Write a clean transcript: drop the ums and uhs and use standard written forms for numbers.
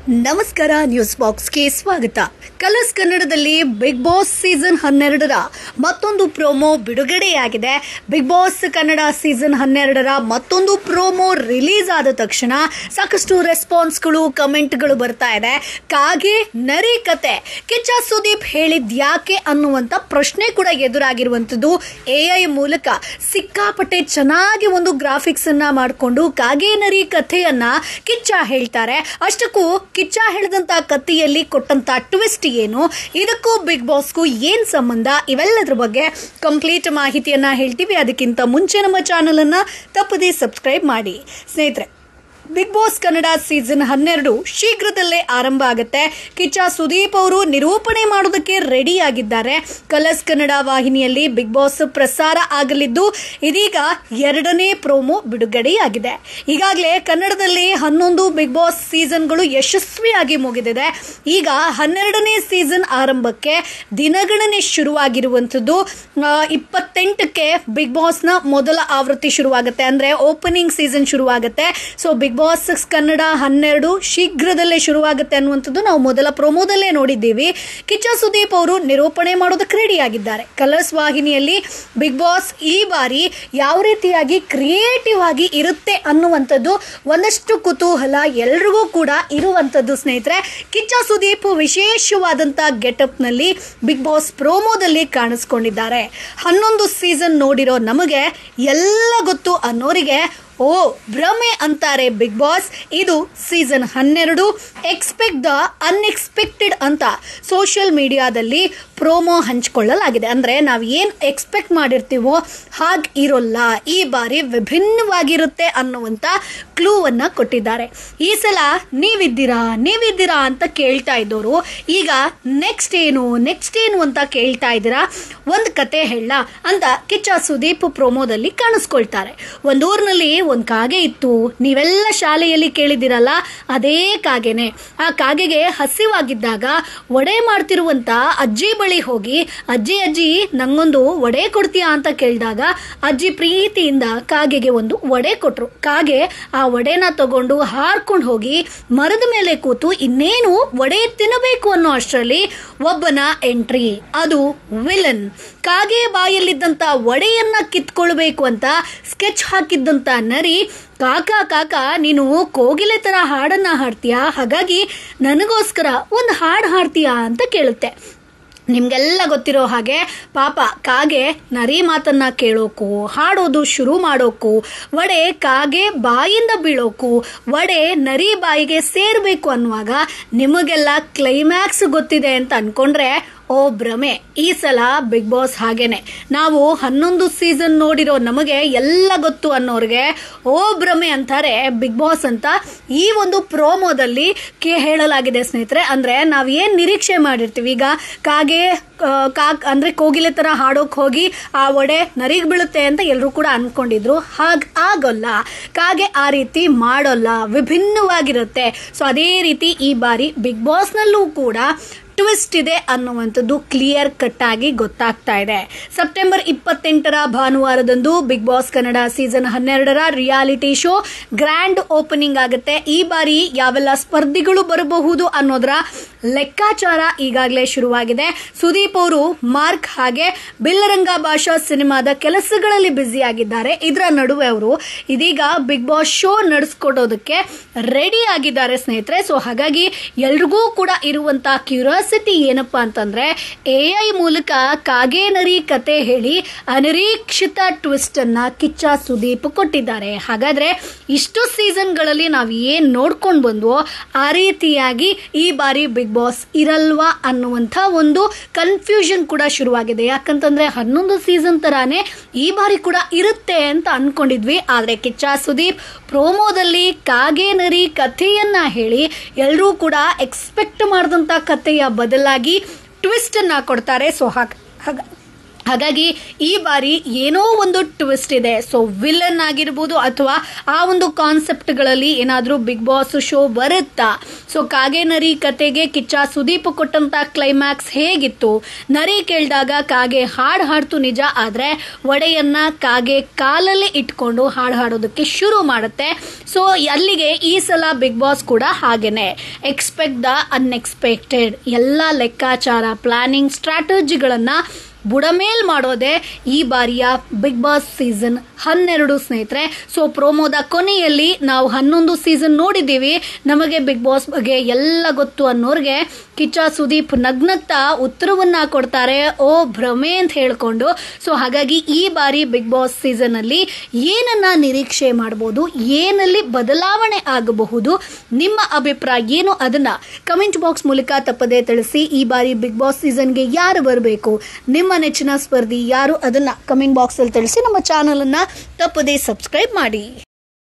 ನಮಸ್ಕಾರ, ನ್ಯೂಸ್ ಬಾಕ್ಸ್ಗೆ ಸ್ವಾಗತ. ಕಲರ್ಸ್ ಕನ್ನಡದಲ್ಲಿ ಬಿಗ್ ಬಾಸ್ ಸೀಸನ್ 12ರ ಮತ್ತೊಂದು ಪ್ರೋಮೋ ಬಿಡುಗಡೆಯಾಗಿದೆ. ಬಿಗ್ ಬಾಸ್ ಕನ್ನಡ ಸೀಸನ್ 12ರ ಮತ್ತೊಂದು ಪ್ರೋಮೋ ರಿಲೀಸ್ ಆದ ತಕ್ಷಣ ಸಾಕಷ್ಟು ರೆಸ್ಪಾನ್ಸ್ಗಳು, ಕಮೆಂಟ್ಗಳು ಬರ್ತಾ ಇದೆ. ಕಾಗೆ ನರಿ ಕತೆ ಕಿಚ್ಚ ಸುದೀಪ್ ಹೇಳಿದ್ಯಾಕೆ ಅನ್ನುವಂಥ ಪ್ರಶ್ನೆ ಕೂಡ ಎದುರಾಗಿರುವಂಥದ್ದು. AI ಮೂಲಕ ಸಿಕ್ಕಾಪಟ್ಟೆ ಚೆನ್ನಾಗಿ ಒಂದು ಗ್ರಾಫಿಕ್ಸ್ ಅನ್ನ ಮಾಡಿಕೊಂಡು ಕಾಗೆ ನರಿ ಕಥೆಯನ್ನ ಕಿಚ್ಚ ಹೇಳ್ತಾರೆ. ಅಷ್ಟಕ್ಕೂ ಕಿಚ್ಚ ಹೇಳಿದಂತ ಕಥೆಯಲ್ಲಿ ಕೊಟ್ಟಂತ ಟ್ವಿಸ್ಟ್ ಏನು, ಇದಕ್ಕೂ ಬಿಗ್ ಬಾಸ್ಗೂ ಏನ್ ಸಂಬಂಧ, ಇವೆಲ್ಲದ್ರ ಬಗ್ಗೆ ಕಂಪ್ಲೀಟ್ ಮಾಹಿತಿಯನ್ನ ಹೇಳ್ತೀವಿ. ಅದಕ್ಕಿಂತ ಮುಂಚೆ ನಮ್ಮ ಚಾನಲ್ ಅನ್ನ ತಪ್ಪದೇ ಸಬ್ಸ್ಕ್ರೈಬ್ ಮಾಡಿ. ಸ್ನೇಹಿತರೆ, ಬಿಗ್ ಬಾಸ್ ಕನ್ನಡ ಸೀಸನ್ 12 ಶೀಘ್ರದಲ್ಲೇ ಆರಂಭ ಆಗುತ್ತೆ. ಕಿಚ್ಚ ಸುದೀಪ್ ಅವರು ನಿರೂಪಣೆ ಮಾಡೋದಕ್ಕೆ ರೆಡಿ ಆಗಿದ್ದಾರೆ. ಕಲರ್ಸ್ ಕನ್ನಡ ವಾಹಿನಿಯಲ್ಲಿ ಬಿಗ್ ಬಾಸ್ ಪ್ರಸಾರ ಆಗಲಿದ್ದು ಇದೀಗ 2ನೇ ಪ್ರೋಮೋ ಬಿಡುಗಡೆಯಾಗಿದೆ. ಈಗಾಗಲೇ ಕನ್ನಡದಲ್ಲಿ 11 ಬಿಗ್ ಬಾಸ್ ಸೀಸನ್ಗಳು ಯಶಸ್ವಿಯಾಗಿ ಮುಗಿದಿದೆ. ಈಗ 12ನೇ ಸೀಸನ್ ಆರಂಭಕ್ಕೆ ದಿನಗಣನೆ ಶುರುವಾಗಿರುವಂಥದ್ದು. 28ಕ್ಕೆ ಬಿಗ್ ಬಾಸ್ನ ಮೊದಲ ಆವೃತ್ತಿ ಶುರುವಾಗುತ್ತೆ, ಅಂದ್ರೆ ಓಪನಿಂಗ್ ಸೀಸನ್ ಶುರುವಾಗುತ್ತೆ. ಸೊ ಬಿಗ್ ಬಾಸ್ ಕನ್ನಡ 12 ಶೀಘ್ರದಲ್ಲೇ ಶುರುವಾಗುತ್ತೆ ಅನ್ನುವಂಥದ್ದು ನಾವು ಮೊದಲ ಪ್ರೋಮೋದಲ್ಲೇ ನೋಡಿದ್ದೀವಿ. ಕಿಚ್ಚ ಸುದೀಪ್ ಅವರು ನಿರೂಪಣೆ ಮಾಡೋದಕ್ಕೆ ರೆಡಿ ಆಗಿದ್ದಾರೆ. ಕಲರ್ಸ್ ವಾಹಿನಿಯಲ್ಲಿ ಬಿಗ್ ಬಾಸ್ ಈ ಬಾರಿ ಯಾವ ರೀತಿಯಾಗಿ ಕ್ರಿಯೇಟಿವ್ ಆಗಿ ಇರುತ್ತೆ ಅನ್ನುವಂಥದ್ದು ಒಂದಷ್ಟು ಕುತೂಹಲ ಎಲ್ರಿಗೂ ಕೂಡ ಇರುವಂಥದ್ದು. ಸ್ನೇಹಿತರೆ, ಕಿಚ್ಚ ಸುದೀಪ್ ವಿಶೇಷವಾದಂಥ ಗೆಟಪ್ನಲ್ಲಿ ಬಿಗ್ ಬಾಸ್ ಪ್ರೋಮೋದಲ್ಲಿ ಕಾಣಿಸ್ಕೊಂಡಿದ್ದಾರೆ. 11 ಸೀಸನ್ ನೋಡಿರೋ ನಮಗೆ ಎಲ್ಲ ಗೊತ್ತು ಅನ್ನೋರಿಗೆ ಓ ಭ್ರಮೆ ಅಂತಾರೆ ಬಿಗ್ ಬಾಸ್. ಇದು ಸೀಸನ್ 12, ಎಕ್ಸ್ಪೆಕ್ಟ್ ದ ಅನ್ಎಕ್ಸ್ಪೆಕ್ಟೆಡ್ ಅಂತ ಸೋಷಿಯಲ್ ಮೀಡಿಯಾದಲ್ಲಿ ಪ್ರೋಮೋ ಹಂಚಿಕೊಳ್ಳಲಾಗಿದೆ. ಅಂದರೆ ನಾವು ಏನು ಎಕ್ಸ್ಪೆಕ್ಟ್ ಮಾಡಿರ್ತೀವೋ ಹಾಗೆ ಇರೋಲ್ಲ, ಈ ಬಾರಿ ವಿಭಿನ್ನವಾಗಿರುತ್ತೆ ಅನ್ನುವಂಥ ಕ್ಲೂವನ್ನು ಕೊಟ್ಟಿದ್ದಾರೆ. ಈ ಸಲ ನೀವಿದ್ದೀರಾ ಅಂತ ಕೇಳ್ತಾ ಇದ್ದವರು ಈಗ ನೆಕ್ಸ್ಟ್ ಏನು ಅಂತ ಕೇಳ್ತಾ ಇದ್ದೀರಾ. ಒಂದು ಕತೆ ಹೇಳ ಅಂತ ಕಿಚ್ಚ ಸುದೀಪ್ ಪ್ರೋಮೋದಲ್ಲಿ ಕಾಣಿಸ್ಕೊಳ್ತಾರೆ. ಒಂದು ಊರಿನಲ್ಲಿ ಒಂದು ಕಾಗೆ ಇತ್ತು. ನೀವೆಲ್ಲ ಶಾಲೆಯಲ್ಲಿ ಕೇಳಿದಿರಲ್ಲ, ಅದೇ ಕಾಗೆನೆ. ಆ ಕಾಗೆಗೆ ಹಸಿವಾಗಿದ್ದಾಗ ವಡೆ ಮಾಡ್ತಿರುವಂತ ಅಜ್ಜಿ ಬಳಿ ಹೋಗಿ ಅಜ್ಜಿ ನಂಗೊಂದು ವಡೆ ಕೊಡ್ತೀಯಾ ಅಂತ ಕೇಳಿದಾಗ ಅಜ್ಜಿ ಪ್ರೀತಿಯಿಂದ ಕಾಗೆಗೆ ಒಂದು ವಡೆ ಕೊಟ್ರು. ಕಾಗೆ ಆ ವಡೆನ ತಗೊಂಡು ಹಾರ್ಕೊಂಡು ಹೋಗಿ ಮರದ ಮೇಲೆ ಕೂತು ಇನ್ನೇನು ವಡೆ ತಿನ್ನಬೇಕು ಅನ್ನೋ ಅಷ್ಟರಲ್ಲಿ ಒಬ್ಬನ ಎಂಟ್ರಿ, ಅದು ವಿಲನ್. ಕಾಗೆ ಬಾಯಲ್ಲಿದ್ದಂತ ವಡೆಯನ್ನ ಕಿತ್ಕೊಳ್ಬೇಕು ಅಂತ ಸ್ಕೆಚ್ ಹಾಕಿದ್ದಂತ ನರಿ, ಕಾಕ ನೀನು ಕೋಗಿಲೆ ತರ ಹಾಡನ್ನ ಹಾಡ್ತೀಯಾ, ಹಾಗಾಗಿ ನನಗೋಸ್ಕರ ಒಂದು ಹಾಡು ಹಾಡ್ತೀಯಾ ಅಂತ ಕೇಳುತ್ತೆ. ನಿಮ್ಗೆಲ್ಲ ಗೊತ್ತಿರೋ ಹಾಗೆ ಪಾಪ ಕಾಗೆ ನರಿ ಮಾತನ್ನ ಕೇಳೋಕು, ಹಾಡೋದು ಶುರು ಮಾಡೋಕು, ವಡೆ ಕಾಗೆ ಬಾಯಿಂದ ಬೀಳೋಕು, ವಡೆ ನರಿ ಬಾಯಿಗೆ ಸೇರ್ಬೇಕು ಅನ್ನುವಾಗ ನಿಮಗೆಲ್ಲ ಕ್ಲೈಮ್ಯಾಕ್ಸ್ ಗೊತ್ತಿದೆ ಅಂತ ಅನ್ಕೊಂಡ್ರೆ ಓ ಭ್ರಮೆ. ಈ ಸಲ ಬಿಗ್ ಬಾಸ್ ಹಾಗೇನೆ, ನಾವು 11 ಸೀಸನ್ ನೋಡಿರೋ ನಮಗೆ ಎಲ್ಲ ಗೊತ್ತು ಅನ್ನೋರ್ಗೆ ಓ ಭ್ರಮೆ ಅಂತಾರೆ ಬಿಗ್ ಬಾಸ್ ಅಂತ ಈ ಒಂದು ಪ್ರೋಮೋದಲ್ಲಿ ಹೇಳಲಾಗಿದೆ. ಸ್ನೇಹಿತರೆ, ಅಂದ್ರೆ ನಾವ್ ಏನ್ ನಿರೀಕ್ಷೆ ಮಾಡಿರ್ತೀವಿ, ಈಗ ಕಾಗೆ ಅಂದ್ರೆ ಕೋಗಿಲೆ ತರ ಹಾಡೋಕ್ ಹೋಗಿ ಆ ವಡೆ ನರಿಗ್ ಬೀಳುತ್ತೆ ಅಂತ ಎಲ್ಲರೂ ಕೂಡ ಅನ್ಕೊಂಡಿದ್ರು. ಆಗೋಲ್ಲ, ಕಾಗೆ ಆ ರೀತಿ ಮಾಡೋಲ್ಲ, ವಿಭಿನ್ನವಾಗಿರುತ್ತೆ. ಸೊ ಅದೇ ರೀತಿ ಈ ಬಾರಿ ಬಿಗ್ ಬಾಸ್ ನಲ್ಲೂ ಕೂಡ ಟ್ವಿಸ್ಟ್ ಇದೆ ಅನ್ನುವಂಥದ್ದು ಕ್ಲಿಯರ್ ಕಟ್ ಆಗಿ ಗೊತ್ತಾಗ್ತಾ ಇದೆ. ಸೆಪ್ಟೆಂಬರ್ 28ರ ಭಾನುವಾರದಂದು ಬಿಗ್ ಬಾಸ್ ಕನ್ನಡ ಸೀಸನ್ 12ರ ರಿಯಾಲಿಟಿ ಶೋ ಗ್ರ್ಯಾಂಡ್ ಓಪನಿಂಗ್ ಆಗುತ್ತೆ. ಈ ಬಾರಿ ಯಾವೆಲ್ಲ ಸ್ಪರ್ಧಿಗಳು ಬರಬಹುದು ಅನ್ನೋದರ ಲೆಕ್ಕಾಚಾರ ಈಗಾಗಲೇ ಶುರುವಾಗಿದೆ. ಸುದೀಪ್ ಅವರು ಮಾರ್ಕ್ ಹಾಗೆ ಬಿಲ್ಲರಂಗ ಭಾಷಾ ಸಿನಿಮಾದ ಕೆಲಸಗಳಲ್ಲಿ ಬ್ಯುಸಿ ಆಗಿದ್ದಾರೆ. ಇದರ ನಡುವೆ ಅವರು ಇದೀಗ ಬಿಗ್ ಬಾಸ್ ಶೋ ನಡೆಸ್ಕೊಡೋದಕ್ಕೆ ರೆಡಿ ಆಗಿದ್ದಾರೆ ಸ್ನೇಹಿತರೆ. ಸೊ ಹಾಗಾಗಿ ಎಲ್ರಿಗೂ ಕೂಡ ಇರುವಂತ ಕ್ಯೂರಿಯಾಸಿಟಿ ಏನಪ್ಪಾ ಅಂತಂದ್ರೆ, AI ಮೂಲಕ ಕಾಗೆ ನರಿ ಕತೆ ಹೇಳಿ ಅನಿರೀಕ್ಷಿತ ಟ್ವಿಸ್ಟ್ ಅನ್ನ ಕಿಚ್ಚ ಸುದೀಪ್ ಕೊಟ್ಟಿದ್ದಾರೆ. ಹಾಗಾದ್ರೆ ಇಷ್ಟು ಸೀಸನ್ಗಳಲ್ಲಿ ನಾವು ಏನ್ ನೋಡ್ಕೊಂಡು ಬಂದ್ವೋ ಆ ರೀತಿಯಾಗಿ ಈ ಬಾರಿ ಬಿಗ್ ಬಾಸ್ ಇರಲ್ವಾ ಅನ್ನುವಂಥ ಒಂದು ಕನ್ಫ್ಯೂಷನ್ ಕೂಡ ಶುರುವಾಗಿದೆ. ಯಾಕಂತಂದ್ರೆ 11 ಸೀಸನ್ ತರಾನೇ ಈ ಬಾರಿ ಕೂಡ ಇರುತ್ತೆ ಅಂತ ಅನ್ಕೊಂಡಿದ್ವಿ. ಆದ್ರೆ ಕಿಚ್ಚ ಸುದೀಪ್ ಪ್ರೋಮೋದಲ್ಲಿ ಕಾಗೆ ನರಿ ಕಥೆಯನ್ನ ಹೇಳಿ ಎಲ್ಲರೂ ಕೂಡ ಎಕ್ಸ್ಪೆಕ್ಟ್ ಮಾಡಿದಂತ ಕಥೆಯ ಬದಲಾಗಿ ಟ್ವಿಸ್ಟ್ ಅನ್ನ ಕೊಡ್ತಾರೆ. ಸೊ ಹಾಗಾಗಿ ಈ ಬಾರಿ ಏನೋ ಒಂದು ಟ್ವಿಸ್ಟ್ ಇದೆ. ಸೊ ವಿಲನ್ ಆಗಿರ್ಬೋದು ಅಥವಾ ಆ ಒಂದು ಕಾನ್ಸೆಪ್ಟ್ಗಳಲ್ಲಿ ಏನಾದರೂ ಬಿಗ್ ಬಾಸ್ ಶೋ ಬರುತ್ತಾ? ಸೊ ಕಾಗೆ ನರಿ ಕತೆಗೆ ಕಿಚ್ಚ ಸುದೀಪ್ ಕೊಟ್ಟಂತ ಕ್ಲೈಮ್ಯಾಕ್ಸ್ ಹೇಗಿತ್ತು? ನರಿ ಕೇಳಿದಾಗ ಕಾಗೆ ಹಾಡು ಹಾಡ್ತು ನಿಜ, ಆದರೆ ಒಡೆಯನ್ನ ಕಾಗೆ ಕಾಲಲ್ಲಿ ಇಟ್ಕೊಂಡು ಹಾಡು ಹಾಡೋದಕ್ಕೆ ಶುರು ಮಾಡುತ್ತೆ. ಸೊ ಅಲ್ಲಿಗೆ ಈ ಸಲ ಬಿಗ್ ಬಾಸ್ ಕೂಡ ಹಾಗೇನೆ, ಎಕ್ಸ್ಪೆಕ್ಟ್ ದ ಅನ್ಎಕ್ಸ್ಪೆಕ್ಟೆಡ್. ಎಲ್ಲ ಲೆಕ್ಕಾಚಾರ, ಪ್ಲಾನಿಂಗ್, ಸ್ಟ್ರಾಟಜಿಗಳನ್ನು ಬುಡಮೇಲ್ ಮಾಡೋದೇ ಈ ಬಾರಿಯ ಬಿಗ್ ಬಾಸ್ ಸೀಸನ್ 12 ಸ್ನೇಹಿತರೆ. ಸೊ ಪ್ರೋಮೋದ ಕೊನೆಯಲ್ಲಿ ನಾವು 11 ಸೀಸನ್ ನೋಡಿದ್ದೀವಿ. ನಮಗೆ ಬಿಗ್ ಬಾಸ್ ಬಗ್ಗೆ ಎಲ್ಲ ಗೊತ್ತು ಅನ್ನೋರ್ಗೆ ಕಿಚ್ಚ ಸುದೀಪ್ ನಗ್ನಗ್ತಾ ಉತ್ತರವನ್ನ ಕೊಡ್ತಾರೆ, ಓ ಭ್ರಮೆ ಅಂತ ಹೇಳ್ಕೊಂಡು. ಸೊ ಹಾಗಾಗಿ ಈ ಬಾರಿ ಬಿಗ್ ಬಾಸ್ ಸೀಸನ್ ಅಲ್ಲಿ ಏನನ್ನ ನಿರೀಕ್ಷೆ ಮಾಡಬಹುದು, ಏನಲ್ಲಿ ಬದಲಾವಣೆ ಆಗಬಹುದು, ನಿಮ್ಮ ಅಭಿಪ್ರಾಯ ಏನು ಅದನ್ನ ಕಮೆಂಟ್ ಬಾಕ್ಸ್ ಮೂಲಕ ತಪ್ಪದೇ ತಿಳಿಸಿ. ಈ ಬಾರಿ ಬಿಗ್ ಬಾಸ್ ಸೀಸನ್ಗೆ ಯಾರು ಬರಬೇಕು, ನಿಮ್ಮ ನೆಚ್ಚಿನ ಸ್ಪರ್ಧಿ ಯಾರು, ಅದನ್ನ ಕಮೆಂಟ್ ಬಾಕ್ಸ್ ಅಲ್ಲಿ ತಿಳಿಸಿ. ನಮ್ಮ ಚಾನಲ್ ಅನ್ನ ತಪ್ಪದೇ ಸಬ್ಸ್ಕ್ರೈಬ್ ಮಾಡಿ.